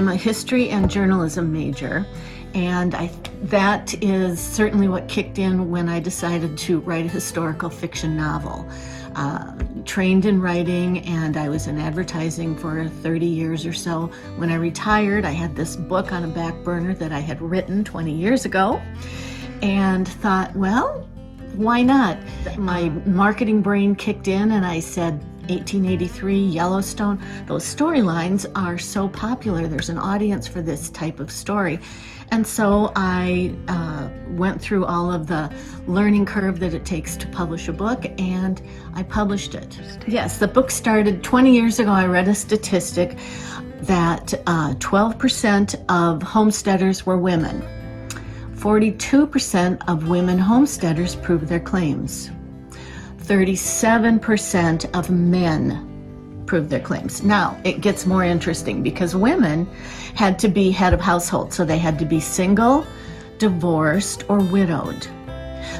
I'm a history and journalism major, and that is certainly what kicked in when I decided to write a historical fiction novel. Trained in writing, and I was in advertising for 30 years or so. When I retired, I had this book on a back burner that I had written 20 years ago, and thought, well, why not? My marketing brain kicked in, and I said, 1883, Yellowstone, those storylines are so popular. There's an audience for this type of story. And so I went through all of the learning curve that it takes to publish a book, and I published it. Yes, the book started 20 years ago. I read a statistic that 12% of homesteaders were women. 42% of women homesteaders proved their claims. 37% of men proved their claims. Now, it gets more interesting because women had to be head of household, so they had to be single, divorced, or widowed.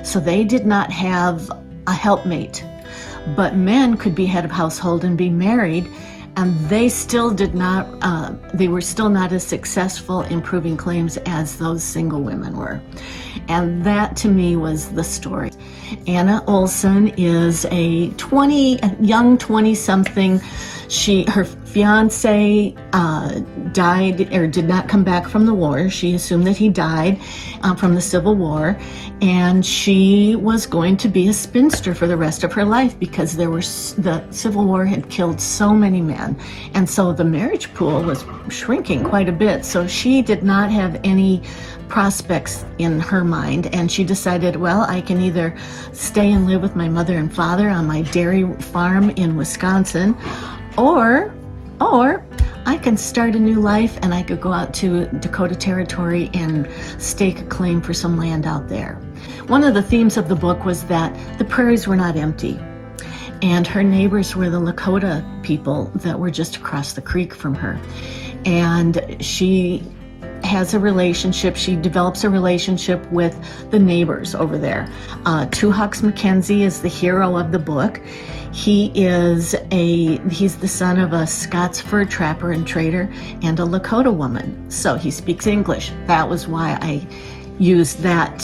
So they did not have a helpmate, but men could be head of household and be married, and they still did not, they were still not as successful in proving claims as those single women were. And that to me was the story. Anna Olson is a young 20-something. Her fiance died or did not come back from the war. She assumed that he died from the Civil War, and she was going to be a spinster for the rest of her life because the Civil War had killed so many men, and so the marriage pool was shrinking quite a bit. So she did not have any prospects in her mind, and she decided, well, I can either stay and live with my mother and father on my dairy farm in Wisconsin, or I can start a new life and I could go out to Dakota Territory and stake a claim for some land out there. One of the themes of the book was that the prairies were not empty, and her neighbors were the Lakota people that were just across the creek from her. And she develops a relationship with the neighbors over there. Two Hawks McKenzie is the hero of the book. He's the son of a Scots fur trapper and trader and a Lakota woman. So he speaks English. That was why I used that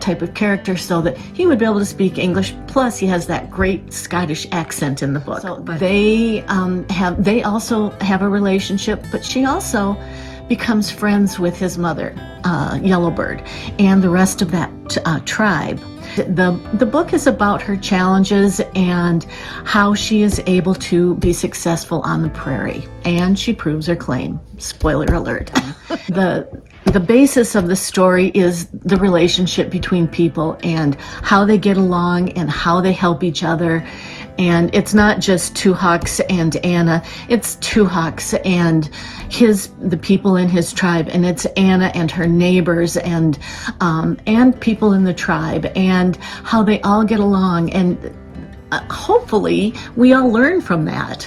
type of character, so that he would be able to speak English. Plus, he has that great Scottish accent in the book. So they also have a relationship, but she also becomes friends with his mother, Yellowbird, and the rest of that tribe. The book is about her challenges and how she is able to be successful on the prairie, and she proves her claim. Spoiler alert. The basis of the story is the relationship between people and how they get along and how they help each other. And it's not just Two Hawks and Anna, it's Two Hawks and the people in his tribe, and it's Anna and her neighbors and people in the tribe, and how they all get along. And hopefully we all learn from that.